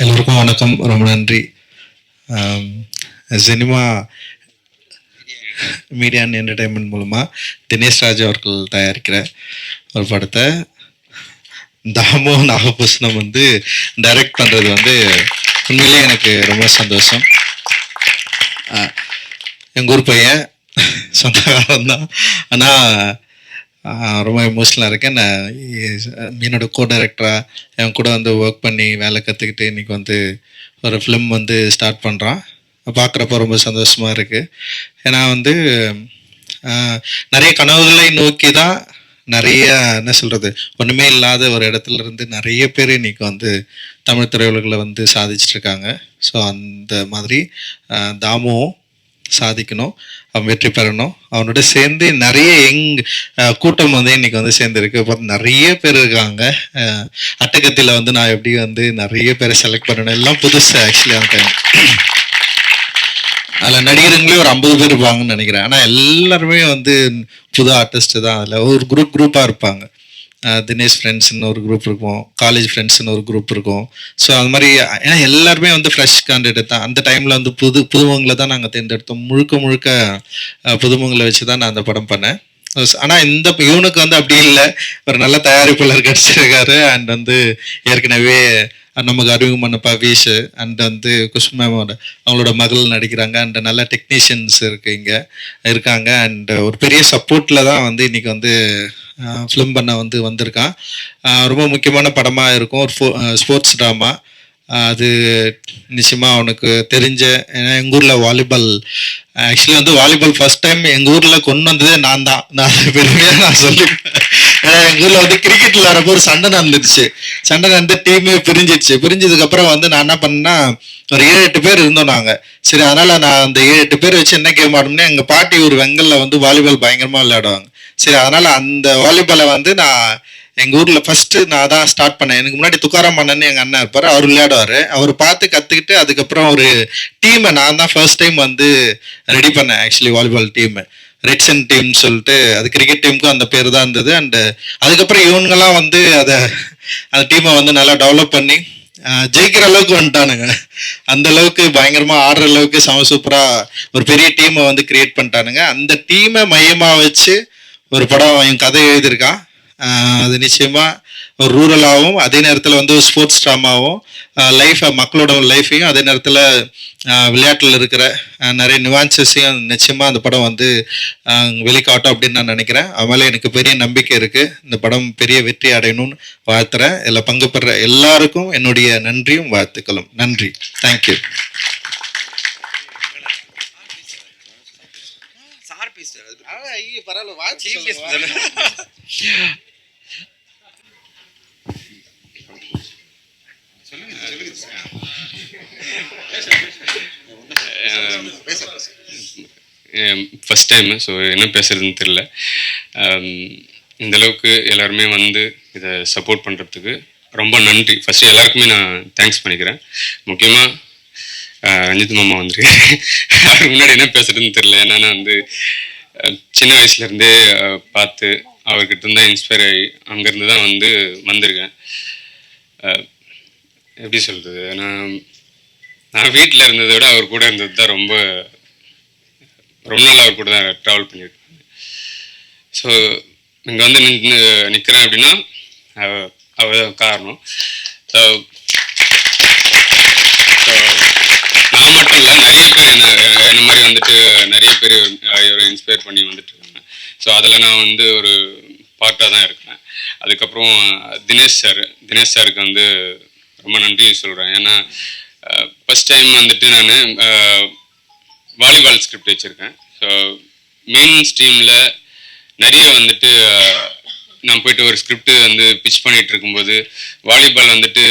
எல்லோருக்கும் வணக்கம், ரொம்ப நன்றி. சினிமா மீடியா அண்ட் என்டர்டைன்மெண்ட் மூலமாக தினேஷ் ராஜ் அவர்கள் தயாரிக்கிற ஒரு படத்தை தாமோ நாகபூஷணம் வந்து டைரக்ட் பண்ணுறது வந்து உண்மையிலேயே எனக்கு ரொம்ப சந்தோஷம். எங்கள் ஊர் பையன், சொந்தக்காரன் தான். ஆனால் ரொம்ப எமோஷ்னலாக இருக்கேன். நான் என்னோடய கோ டைரக்டராக என் கூட வந்து ஒர்க் பண்ணி வேலை கற்றுக்கிட்டு இன்றைக்கி வந்து ஒரு ஃபிலிம் வந்து ஸ்டார்ட் பண்ணுறான். பார்க்குறப்ப ரொம்ப சந்தோஷமாக இருக்குது. ஏன்னா வந்து நிறைய கனவுகளை நோக்கி தான் நிறைய என்ன சொல்கிறது, ஒன்றுமே இல்லாத ஒரு இடத்துல இருந்து நிறைய பேர் இன்றைக்கி வந்து தமிழ் திரையுலகில் வந்து சாதிச்சிட்ருக்காங்க. ஸோ அந்த மாதிரி தாமுவும் சாதிக்கணும், அவன் வெற்றி பெறணும். அவனோட சேர்ந்து நிறைய கூட்டம் வந்து இன்னைக்கு வந்து சேர்ந்துருக்கு. இப்போ நிறைய பேர் இருக்காங்க. அட்டகத்தில் வந்து நான் எப்படி வந்து நிறைய பேரை செலக்ட் பண்ணணும், எல்லாம் புதுசு ஆக்சுவலி அந்த டைம். அதில் நடிகருங்களே ஒரு 50 பேர் இருப்பாங்கன்னு நினைக்கிறேன். ஆனால் எல்லாருமே வந்து புது ஆர்டிஸ்ட்டு தான். அதில் ஒரு குரூப்பாக இருப்பாங்க. தினேஷ் ஃப்ரெண்ட்ஸ்ன்னு ஒரு குரூப் இருக்கும், காலேஜ் ஃப்ரெண்ட்ஸ்ன்னு ஒரு குரூப் இருக்கும். ஸோ அது மாதிரி ஏன்னா எல்லாருமே வந்து ஃப்ரெஷ் கேண்டிடேட் தான். அந்த டைமில் வந்து புதுமுகங்களை தான் நாங்கள் தேர்ந்தெடுத்தோம். முழுக்க புதுமுகங்களை வச்சு தான் நான் அந்த படம் பண்ணேன். ஆனால் இவனுக்கு வந்து அப்படி இல்லை, ஒரு நல்ல தயாரிப்பாளர் கிடச்சிருக்காரு. அண்ட் வந்து ஏற்கனவே நமக்கு அறிமுகம் பண்ண பவீஷ் அண்ட் வந்து குஷ்மேமோட அவங்களோட மகள் நடிக்கிறாங்க. அண்ட் நல்ல டெக்னீஷியன்ஸ் இங்கே இருக்காங்க. அண்ட் ஒரு பெரிய சப்போர்ட்டில் தான் வந்து இன்றைக்கி வந்து ஃபிலிம் பண்ண வந்து வந்திருக்கான். ரொம்ப முக்கியமான படமாக இருக்கும், ஒரு ஸ்போர்ட்ஸ் ட்ராமா. அது நிச்சயமாக அவனுக்கு தெரிஞ்ச, ஏன்னா எங்கள் ஊரில் வாலிபால், ஆக்சுவலி வந்து வாலிபால் ஃபர்ஸ்ட் டைம் எங்கள் ஊரில் கொண்டு வந்ததே நான் தான். நான் பெருமையாக நான் சொல்லிப்பேன். ஏன்னா எங்கள் ஊரில் வந்து கிரிக்கெட் விளையாடுறப்போ ஒரு சண்டை நடந்துடுச்சு. சண்டை நடந்து டீமே பிரிஞ்சதுக்கப்புறம் வந்து நான் என்ன பண்ணேன்னா, ஒரு 7-8 பேர் இருந்தோம் நாங்கள். சரி, அதனால் நான் அந்த 7-8 பேர் வச்சு என்ன கேம் ஆடணும்னா, எங்கள் பாட்டி ஒரு வெங்கல்ல வந்து வாலிபால் பயங்கரமாக விளையாடுவாங்க. சரி, அதனால் அந்த வாலிபாலை வந்து நான் எங்கள் ஊரில் ஃபஸ்ட்டு நான் தான் ஸ்டார்ட் பண்ணேன். எனக்கு முன்னாடி துக்காராம் அண்ணன்னு எங்கள் அண்ணன் இருப்பார், அவர் விளையாடுவார். அவர் பார்த்து கற்றுக்கிட்டு அதுக்கப்புறம் ஒரு டீமை நான் தான் ஃபர்ஸ்ட் டைம் வந்து ரெடி பண்ணேன். ஆக்சுவலி வாலிபால் டீமு ரெட்சன் டீம்னு சொல்லிட்டு, அது கிரிக்கெட் டீமுக்கும் அந்த பேர் தான் இருந்தது. அண்டு அதுக்கப்புறம் இவங்கெல்லாம் வந்து அந்த டீமை வந்து நல்லா டெவலப் பண்ணி ஜெயிக்கிற அளவுக்கு வந்துட்டானுங்க. அந்த அளவுக்கு பயங்கரமாக ஆடுற அளவுக்கு சூப்பராக ஒரு பெரிய டீமை வந்து கிரியேட் பண்ணிட்டானுங்க. அந்த டீமை மையமாக வச்சு ஒரு படம் என் கதை எழுதியிருக்கான். அது நிச்சயமாக ஒரு ரூரலாகவும் அதே நேரத்தில் வந்து ஸ்போர்ட்ஸ் ட்ராமாவும் மக்களோட லைஃப்பையும் அதே நேரத்தில் விளையாட்டில் இருக்கிற நிறைய நிவான்சஸையும் நிச்சயமாக அந்த படம் வந்து வெளிக்காட்டும் அப்படின்னு நான் நினைக்கிறேன். அதனால எனக்கு பெரிய நம்பிக்கை இருக்குது. இந்த படம் பெரிய வெற்றி அடையணும்னு வாழ்த்துறேன். இதில் பங்கு பெற எல்லாருக்கும் என்னுடைய நன்றியும் வாழ்த்துக்களும். நன்றி, தேங்க்யூ. ஃபஸ்ட் டைமு, ஸோ என்ன பேசுறதுன்னு தெரியல. இந்தளவுக்கு எல்லாருமே வந்து இதை சப்போர்ட் பண்ணுறதுக்கு ரொம்ப நன்றி. ஃபஸ்ட்டு எல்லாருக்குமே நான் தேங்க்ஸ் பண்ணிக்கிறேன். முக்கியமாக ரஞ்சித் மாமா வந்துருக்கேன். அதுக்கு முன்னாடி என்ன பேசுறதுன்னு தெரியல. ஏன்னா வந்து சின்ன வயசுலேருந்தே பார்த்து அவர்கிட்ட இருந்தால் இன்ஸ்பயர் ஆகி அங்கேருந்து தான் வந்து வந்திருக்கேன். எப்படி சொல்கிறது, நான் வீட்டில் இருந்ததை விட அவர் கூட இருந்தது தான் ரொம்ப நாள் அவர் கூட தான் ட்ராவல் பண்ணியிருக்கேன். ஸோ இங்கே வந்து நிற்கிறேன் அப்படின்னா அவர் தான் காரணம். ஸோ நான் மட்டும் இல்லை, நிறைய பேர் என்ன மாதிரி வந்துட்டு நிறைய பேர் இவரை இன்ஸ்பயர் பண்ணி வந்துட்டு இருக்காங்க. ஸோ அதில் நான் வந்து ஒரு பார்ட்டாக தான் இருக்கேன். அதுக்கப்புறம் தினேஷ் சாருக்கு வந்து ரொம்ப நன்றி சொல்கிறேன். ஏன்னா ஃபஸ்ட் டைம் வந்துட்டு நான் வாலிபால் ஸ்கிரிப்ட் வச்சுருக்கேன். ஸோ மெயின் ஸ்ட்ரீமில் நிறைய வந்துட்டு நான் போயிட்டு ஒரு ஸ்கிரிப்ட் வந்து பிச் பண்ணிகிட்டு இருக்கும்போது வாலிபால் வந்துட்டு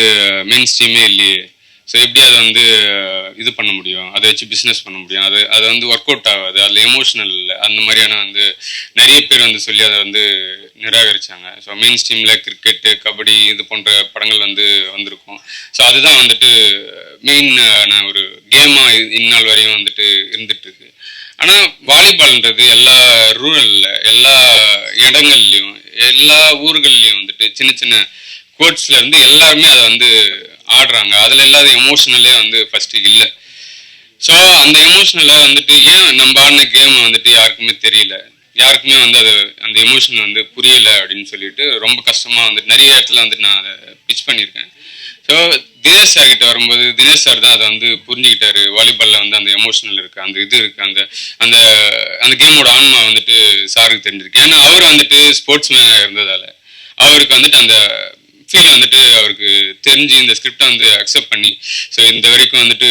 மெயின் ஸ்ட்ரீமே இல்லையே, ஸோ எப்படி அதை வந்து இது பண்ண முடியும், அதை வச்சு பிஸ்னஸ் பண்ண முடியும், அது வந்து ஒர்க் அவுட் ஆகாது, அதில் எமோஷனல் இல்லை, அந்த மாதிரியான வந்து நிறைய பேர் வந்து சொல்லி அதை வந்து நிராகரித்தாங்க. ஸோ மெயின் ஸ்ட்ரீமில் கிரிக்கெட்டு, கபடி இது போன்ற படங்கள் வந்து வந்திருக்கும். ஸோ அதுதான் வந்துட்டு மெயின் நான் ஒரு கேமாக இந்நாள் வரையும் வந்துட்டு இருந்துகிட்ருக்கு. ஆனால் வாலிபால்ன்றது எல்லா ரூரலில் எல்லா இடங்கள்லையும் எல்லா ஊர்கள்லையும் வந்துட்டு சின்ன சின்ன கோட்ஸ்ல இருந்து எல்லாருமே அதை வந்து ஆடுறாங்க. அதில் இல்லாத எமோஷனலே வந்து ஃபர்ஸ்ட் இல்லை. ஸோ அந்த எமோஷனலை வந்துட்டு ஏன் நம்ம ஆடின கேமை வந்துட்டு யாருக்குமே தெரியல, யாருக்குமே வந்து அது அந்த எமோஷன் வந்து புரியல அப்படின்னு சொல்லிட்டு ரொம்ப கஷ்டமாக வந்துட்டு நிறைய இடத்துல வந்துட்டு நான் அதை பிச் பண்ணியிருக்கேன். ஸோ தினேஷ் சார் கிட்ட வரும்போது தினேஷ் சார் தான் அதை வந்து புரிஞ்சுக்கிட்டாரு. வாலிபாலில் வந்து அந்த எமோஷனல் இருக்குது, அந்த இது இருக்குது, அந்த அந்த அந்த கேமோட ஆன்மா வந்துட்டு சாருக்கு தெரிஞ்சிருக்கு. ஏன்னா அவர் வந்துட்டு ஸ்போர்ட்ஸ் மேனாக இருந்ததால் அவருக்கு வந்துட்டு அந்த ஃபீல் வந்துட்டு அவருக்கு தெரிஞ்சு இந்த ஸ்கிரிப்டை வந்து அக்செப்ட் பண்ணி ஸோ இந்த வரைக்கும் வந்துட்டு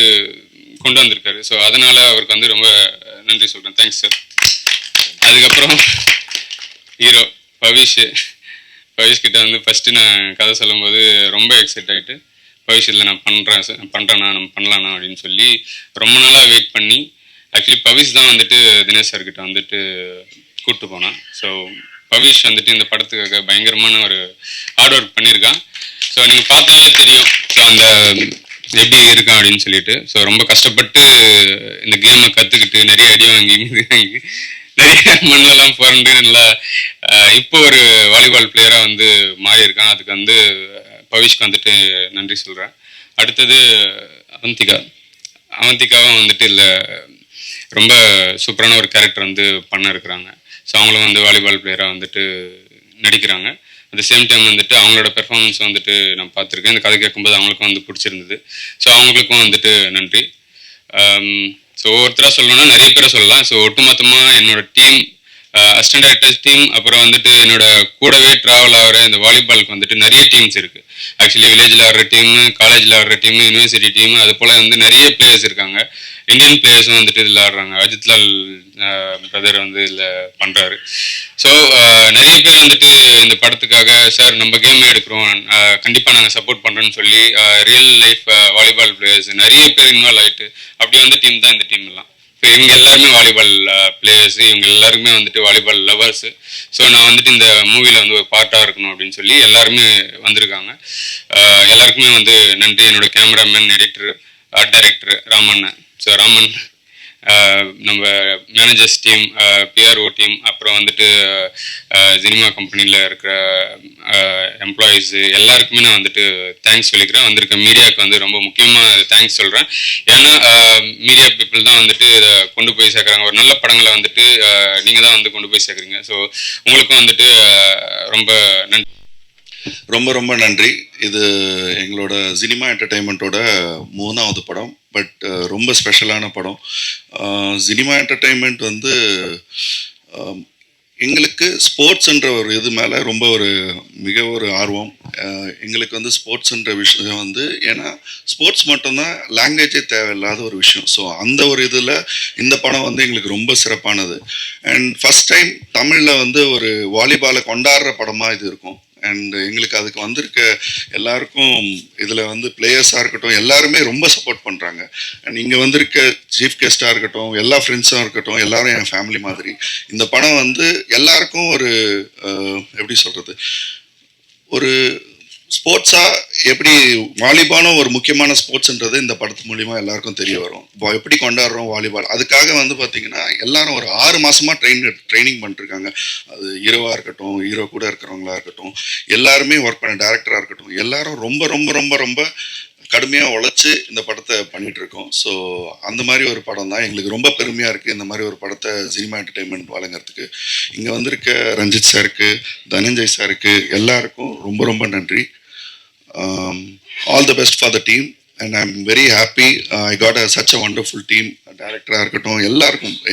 கொண்டு வந்திருக்காரு. ஸோ அதனால அவருக்கு வந்து ரொம்ப நன்றி சொல்கிறேன். Thanks sir. அதுக்கப்புறம் ஹீரோ பவிஷ் கிட்ட வந்து ஃபஸ்ட்டு நான் கதை சொல்லும்போது ரொம்ப எக்ஸைட் ஆகிட்டு பவிஷ் இல்லை நான் பண்ணுறேண்ணா நம்ம பண்ணலாண்ணா அப்படின்னு சொல்லி ரொம்ப நாளாக வெயிட் பண்ணி ஆக்சுவலி பவிஷ் தான் வந்துட்டு தினேஷ் சார்கிட்ட வந்துட்டு கூப்பிட்டு போனான். ஸோ பவிஷ் வந்துட்டு இந்த படத்துக்காக பயங்கரமான ஒரு ஹார்ட் ஒர்க் பண்ணியிருக்கான். ஸோ நீங்கள் பார்த்தாலே தெரியும் ஸோ அந்த எப்படி இருக்கான் அப்படின்னு சொல்லிட்டு. ஸோ ரொம்ப கஷ்டப்பட்டு இந்த கேமை கற்றுக்கிட்டு நிறைய அடி வாங்கி நிறைய மண்ணெல்லாம் பிறந்து நல்லா இப்போ ஒரு வாலிபால் பிளேயராக வந்து மாறி இருக்கான். அதுக்கு வந்து பவிஷ்க்கு வந்துட்டு நன்றி சொல்கிறேன். அடுத்தது அவந்திகாவும் வந்துட்டு இல்லை ரொம்ப சூப்பரான ஒரு கேரக்டர் வந்து பண்ண இருக்கிறாங்க. ஸோ அவங்களும் வந்து வாலிபால் பிளேயராக வந்துட்டு நடிக்கிறாங்க. அட் சேம் டைம் வந்துட்டு அவங்களோட பெர்ஃபார்மன்ஸ் வந்துட்டு நான் பார்த்துருக்கேன். இந்த கதை கேட்கும்போது அவங்களுக்கும் வந்து பிடிச்சிருந்தது. ஸோ அவங்களுக்கும் வந்துட்டு நன்றி. ஸோ ஒவ்வொருத்தராக சொல்லணும்னா நிறைய பேரை சொல்லலாம். ஸோ ஒட்டுமொத்தமாக என்னோட டீம், அசிஸ்டன்ட் டைரக்டர்ஸ் டீம், அப்புறம் வந்துட்டு என்னோட கூடவே ட்ராவல் ஆகிற இந்த வாலிபாலுக்கு வந்துட்டு நிறைய டீம்ஸ் இருக்குது. ஆக்சுவலி வில்லேஜில் ஆடுற டீமு, காலேஜில் ஆடுற டீமு, யூனிவர்சிட்டி டீமு, அது போல் வந்து நிறைய பிளேயர்ஸ் இருக்காங்க. இந்தியன் பிளேயர்ஸும் வந்துட்டு இதில் ஆடுறாங்க. அஜித்லால் பிரதர் வந்து இதில் பண்ணுறாரு. ஸோ நிறைய பேர் வந்துட்டு இந்த படத்துக்காக சார் நம்ம கேம் எடுக்கிறோம், கண்டிப்பாக நாங்கள் சப்போர்ட் பண்ணுறோன்னு சொல்லி ரியல் லைஃப் வாலிபால் பிளேயர்ஸ் நிறைய பேர் இன்வால்வ் ஆகிட்டு அப்படி வந்த டீம் தான் இந்த டீம் எல்லாம். ஸோ இவங்க எல்லாருமே வாலிபால் பிளேயர்ஸு, இவங்க எல்லாருமே வந்துட்டு வாலிபால் லவர்ஸு. ஸோ நான் வந்துட்டு இந்த மூவியில் வந்து ஒரு பார்ட்டாக இருக்கணும் அப்படின்னு சொல்லி எல்லாருமே வந்திருக்காங்க. எல்லாருக்குமே வந்து நன்றி. என்னோட cameraman, editor, art director Raman. So Raman, நம்ம மேனேஜர்ஸ் டீம், பிஆர்ஓ டீம், அப்புறம் வந்துட்டு சினிமா கம்பெனியில் இருக்கிற எம்ப்ளாயீஸு எல்லாருக்குமே நான் வந்துட்டு தேங்க்ஸ் சொல்லிக்கிறேன். வந்திருக்க மீடியாவுக்கு வந்து ரொம்ப முக்கியமாக தேங்க்ஸ் சொல்கிறேன். ஏன்னா மீடியா பீப்புள் தான் வந்துட்டு இதை கொண்டு போய் சேர்க்குறாங்க. ஒரு நல்ல படங்களை வந்துட்டு நீங்கள் தான் வந்து கொண்டு போய் சேர்க்குறீங்க. ஸோ உங்களுக்கும் வந்துட்டு ரொம்ப நன்றி. ரொம்ப ரொம்ப நன்றி. இது எங்களோட சினிமா என்டர்டெயின்மெண்ட்டோட 3வது படம். பட் ரொம்ப ஸ்பெஷலான படம். சினிமா என்டர்டெயின்மெண்ட் வந்து எங்களுக்கு ஸ்போர்ட்ஸ்ன்ற ஒரு இது மேலே ரொம்ப மிக ஒரு ஆர்வம். எங்களுக்கு வந்து ஸ்போர்ட்ஸ்ன்ற விஷயம் வந்து ஏன்னா ஸ்போர்ட்ஸ் மட்டும்தான், லாங்குவேஜே தேவையில்லாத ஒரு விஷயம். ஸோ அந்த ஒரு இதில் இந்த படம் வந்து எங்களுக்கு ரொம்ப சிறப்பானது. அண்ட் ஃபஸ்ட் டைம் தமிழில் வந்து ஒரு வாலிபாலை கொண்டாடுற படமாக இது இருக்கும். அண்ட் எங்களுக்கு அதுக்கு வந்திருக்க எல்லாருக்கும் இதில் வந்து பிளேயர்ஸாக இருக்கட்டும் எல்லாருமே ரொம்ப சப்போர்ட் பண்ணுறாங்க. அண்ட் இங்கே வந்திருக்க சீஃப் கெஸ்ட்டாக இருக்கட்டும், எல்லா ஃப்ரெண்ட்ஸாக இருக்கட்டும், எல்லாரும் என் ஃபேமிலி மாதிரி. இந்த படம் வந்து எல்லாருக்கும் எப்படி சொல்கிறது, ஒரு ஸ்போர்ட்ஸாக எப்படி வாலிபாலும் ஒரு முக்கியமான ஸ்போர்ட்ஸ்ன்றது இந்த படத்து மூலிமா எல்லாருக்கும் தெரிய வரும். எப்படி கொண்டாடுறோம் வாலிபால், அதுக்காக வந்து பார்த்திங்கன்னா எல்லாரும் ஒரு 6 மாதமாக ட்ரைனிங் பண்ணிட்டுருக்காங்க. அது ஹீரோவாக இருக்கட்டும், ஹீரோ கூட இருக்கிறவங்களா இருக்கட்டும், எல்லாருமே ஒர்க் பண்ண டேரக்டராக இருக்கட்டும், எல்லாரும் ரொம்ப ரொம்ப ரொம்ப ரொம்ப கடுமையாக உழைச்சி இந்த படத்தை பண்ணிகிட்ருக்கோம். ஸோ அந்த மாதிரி ஒரு படம் தான் எங்களுக்கு ரொம்ப பெருமையாக இருக்குது. இந்த மாதிரி ஒரு படத்தை சினிமா என்டர்டெயின்மெண்ட் வழங்குறதுக்கு இங்கே வந்திருக்க ரஞ்சித் சாருக்கு, தனஞ்சய் சாருக்கு எல்லாருக்கும் ரொம்ப ரொம்ப நன்றி. All the best for the team and I'm very happy. I got such a wonderful team. டைரக்டராக இருக்கட்டும்,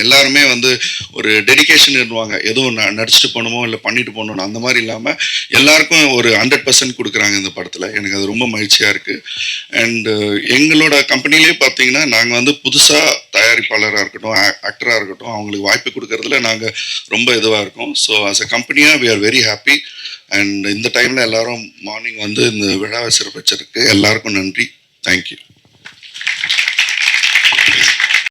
எல்லாருமே வந்து ஒரு டெடிக்கேஷன் இருவாங்க. எதுவும் நடிச்சுட்டு போகணுமோ இல்லை பண்ணிட்டு போகணும் அந்த மாதிரி இல்லாமல் எல்லாருக்கும் ஒரு 100% கொடுக்குறாங்க இந்த படத்தில். எனக்கு அது ரொம்ப மகிழ்ச்சியாக இருக்குது. அண்டு எங்களோட கம்பெனிலே பார்த்தீங்கன்னா நாங்கள் வந்து புதுசாக தயாரிப்பாளராக இருக்கட்டும், ஆக்டராக இருக்கட்டும், அவங்களுக்கு வாய்ப்பு கொடுக்கறதுல நாங்கள் ரொம்ப இதுவாக இருக்கோம். ஸோ ஆஸ் அ கம்பெனியாக we are very happy. And இந்த டைமில் எல்லாரும் மார்னிங் வந்து இந்த விழாவை சிறப்பிச்சிருக்கு. எல்லாருக்கும் நன்றி. தேங்க்யூ.